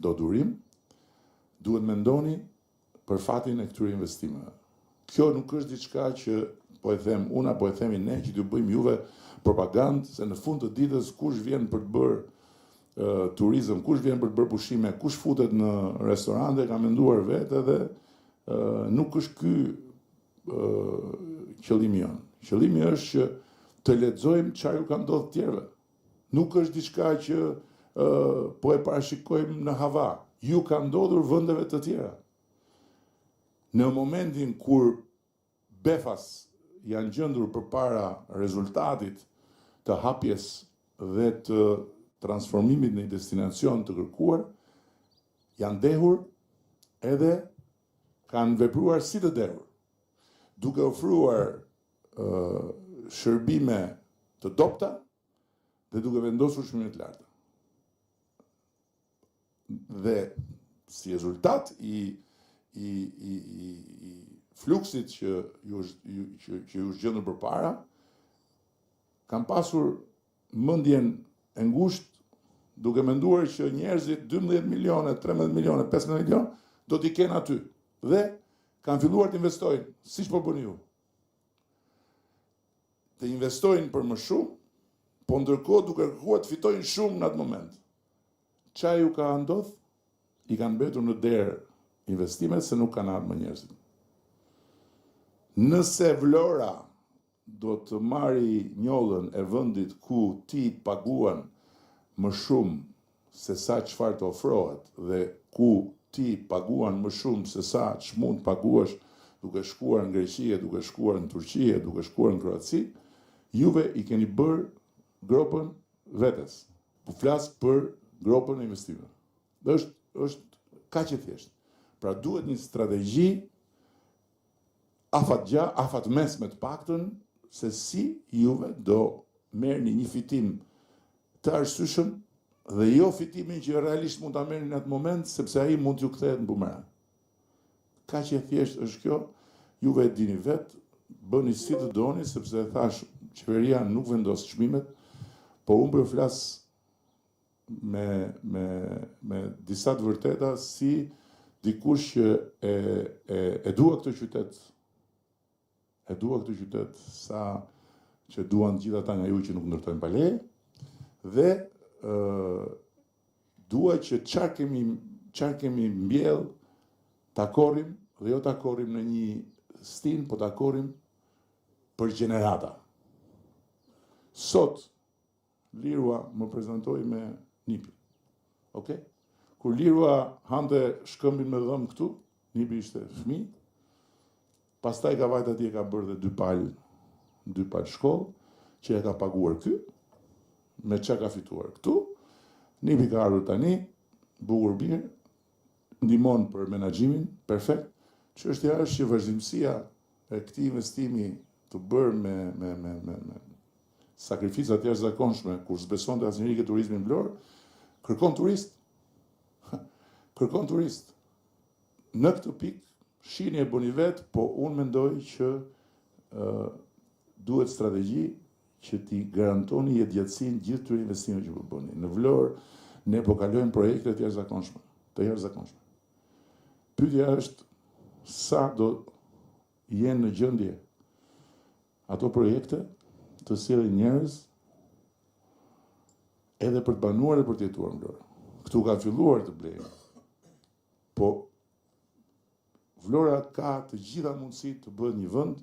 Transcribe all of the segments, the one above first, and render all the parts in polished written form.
çdo durim, duhet mendoni për fatin e këtyre investimeve. Kjo nuk është diçka që po e them unë apo e themi ne që t'ju bëjmë juve propagandë, se në fund të ditës kush vjen për të bërë turizëm, kush vjen për të bërë pushime, kush futet në restorante, ka menduar vetë edhe nuk është ky qëllimi jonë. Qëllimi është që të lexojmë çfarë ju ka ndodhur tjerëve. Nuk është diçka që po e parashikojmë në hava. Ju ka ndodhur vendeve të tjera. Në momentin kur befas janë gjendur përpara rezultatit të hapjes dhe të transformimit në një destinacion të kërkuar, janë dehur edhe kanë vepruar si të dehur, duke ofruar shërbime të dobta dhe duke vendosur çmime të larta. Dhe si rezultat i fluksit që ju është gjendur përpara, kanë pasur mendjen e ngushtë duke menduar që njerëzit 12 milionë, 13 milionë, 15 milionë do t'i kenë aty. Dhe kanë filluar të investojnë, siç po bëni ju. Të investojnë për më shumë, po ndërkohë duke kërkuar të fitojnë shumë në atë moment. Çfarë ju ka ndodhur? I kanë mbetur në derë investimet se nuk kanë ardhur më njerëzit. Nëse Vlora do të marri njollën e vendit ku ti paguan më shumë se sa çfarë të ofrohet dhe ku ti paguan më shumë se sa ç'mund paguash duke shkuar në Greqi, duke shkuar në Turqi, duke shkuar në Kroaci, juve i keni bërë gropën vetes. Po flas për gropën e investimeve. Është kaq e thjeshtë. Pra duhet një strategji afat mesme të paktën se si juve do merrni një fitim të arsyeshëm dhe jo fitimin që realisht mund ta merrni në atë moment sepse ai mund t'ju kthehet në bumerang. Kaq e thjeshtë është kjo, juve e dini vetë, bëni si të doni sepse thash qeveria nuk vendos çmimet, po unë po flas me disa të vërteta si dikush që e dua këtë qytet. E dua këtë qytet sa që duan gjithë ata nga ju që nuk ndërtojnë pa leje dhe dua që çfarë kemi mbjell ta korrim dhe jo ta korrim në një stin, po ta korrim për gjenerata. Sot Lirua më prezantoi me Nipi. Okay? Kur Lirua hante shkëmbin me dhëm këtu, Nipi ishte fëmijë. Pastaj ka vajt atje ka bërë dhe dy palë shkollë, që e ka paguar ky, me çka ka fituar këtu. Nipi ka ardhur tani, bukur birë, ndihmon për menaxhimin, perfekt. Çështja është që vazhdimësia e këtij investimi të bërë me sakrificat të jashtëzakonshme, kur s'besonte asnjëri ke turizmi në Vlorë, kërkon turist. Kërkon turist. Në këtë pikë, shihni e bëni vetë, po unë mendoj që duhet strategji që t'i garantoni jetëgjatësinë gjithë këtyre investimeve që po bëni. Në Vlorë ne po kalojmë projekte të jashtëzakonshme. Pyetja është sa do jenë në gjendje ato projekte të sjellin njerëz edhe për të banuar dhe për të jetuar në Vlorë. Këtu ka filluar të blejë. Po Vlora ka të gjitha mundësitë të bëhet një vend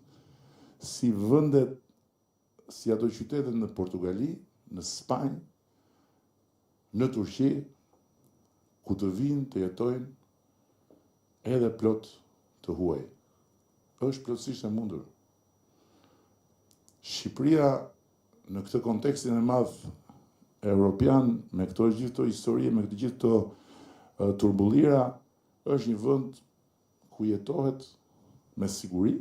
si vendet, si ato qytetet në Portugali, në Spanjë, në Turqi, ku të vinë, të jetojnë, edhe plot të huaj. Është plotësisht e mundur. Shqipëria në këtë kontekstin e madh evropian, me këto gjithë histori, me këtë gjithë këto turbullira, është një vend ku jetohet me siguri,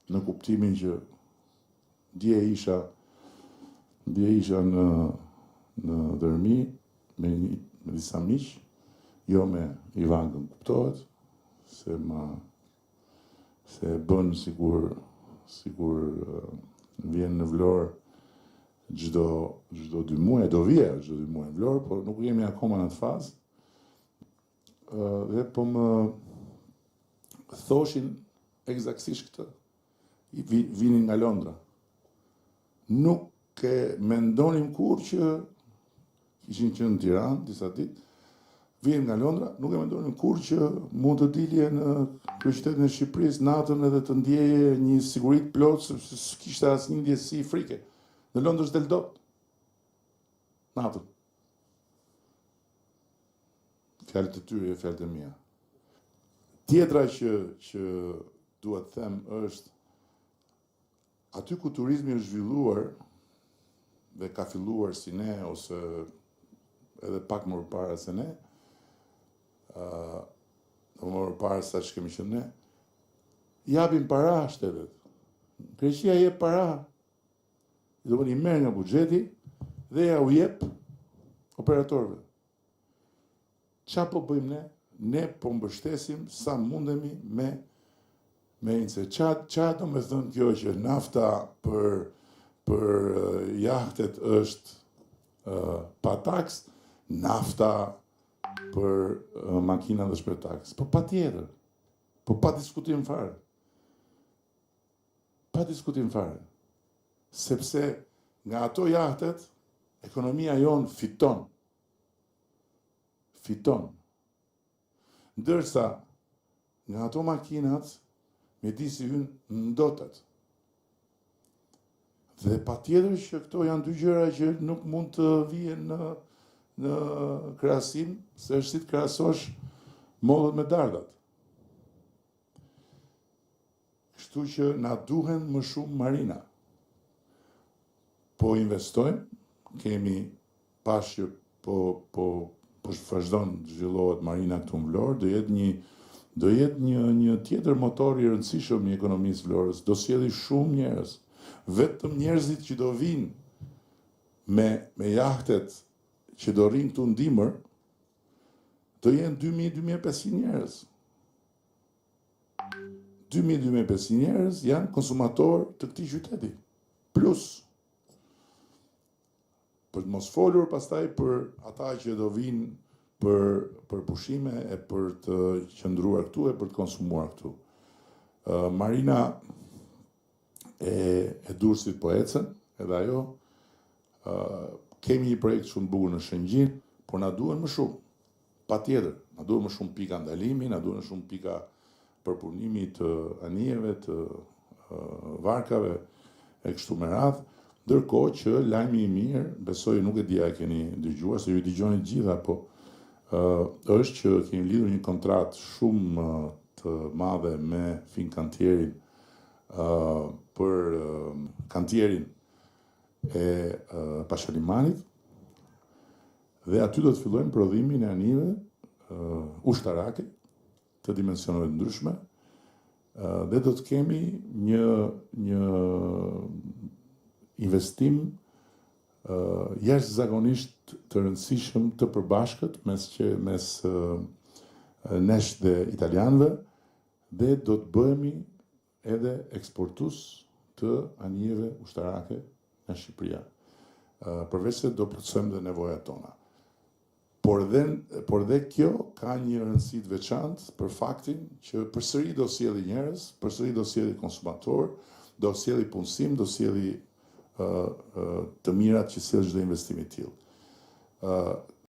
në kuptimin që dje isha në dërmi me disa miq, jo me Ivankën, kuptohet, se bën sikur vjen në Vlorë çdo 2 muaj, do vije çdo 2 muaj në Vlorë, por nuk jemi akoma në atë fazë. dhe po më thoshin eksaktësisht këtë. Vinin nga Londra. Nuk e mendonim kur që ishin qenë në Tiranë disa ditë, vinin nga Londra, nuk e mendonim kur që mund të dilje në kryeqytetin e Shqipërisë natën edhe të ndjeje një siguri të plotë, sepse s'kishte asnjë ndjesi frike. Në Londër s'del dot. Natën. Fjalët e tyre, fjalët e mia. Tjetra që dua të them është aty ku turizmi është zhvilluar dhe ka filluar si ne ose edhe pak më përpara se ne, më përpara sa që kemi qenë ne, japin para shtetet. Greqia jep para, do të i merr nga buxheti dhe ja u jep operatorëve. Çfarë po bëjmë ne? Ne po mbështesim sa mundemi me ince. Qa do me thënë kjo që nafta për jahtet është pa taks, nafta për makina dhe shpër taks. Po pa tjetër. Po pa diskutim fare. Pa diskutim fare. Sepse nga ato jahtet, ekonomia jonë fiton. Fiton. Ndërsa nga ato makinat, me disi ynë ndotet. Dhe pa tjetër që këto janë dy gjëra që nuk mund të vijen në krahasim, se është si të krahasosh mollët me dardat. Kështu që na duhen më shumë marina. Po investojmë, kemi pas që po vazhdon të zhvillohet marina këtu në Vlorë, do jetë një tjetër motor i rëndësishëm i ekonomisë Vlorës, do sjellë shumë njerëz. Vetëm njerëzit që do vinë me jahtet që do rrinë këtu në dimër, do jenë 2.000-2.500 njerëz. 2.000-2.500 njerëz janë konsumator të këtij qyteti. Plus, për të mos folur pastaj për ata që do vinë për pushime e për të qëndruar këtu e për të konsumuar këtu. Marina e Durrësit po ecën, edhe ajo. Kemi një projekt shumë bukur në Shëngjin, por na duhen më shumë. Patjetër, na duhen më shumë pika ndalimi, na duhen më shumë pika përpunimi të anijeve, të varkave e kështu me radhë. Ndërkohë që lajmi i mirë, besoj nuk e dia e keni dëgjuar, se ju dëgjoni gjitha, po është që kemi lidhur një kontratë shumë të madhe me Fincantierin për kantierin e Pashalimanit dhe aty do të fillojmë prodhimin e anijeve ushtarake të dimensioneve të ndryshme dhe do të kemi një investim jashtëzakonisht të rëndësishëm të përbashkët mes nesh dhe italianëve dhe do të bëhemi edhe eksportues të anijeve ushtarake nga Shqipëria. Përveç se do plotësojmë dhe nevojat tona. Por dhe kjo ka një rëndësi të veçantë për faktin që përsëri do sjellë njerëz, përsëri do sjellë konsumator, do sjellë punësim, do sjellë të mirat që sjellë çdo investim i tillë.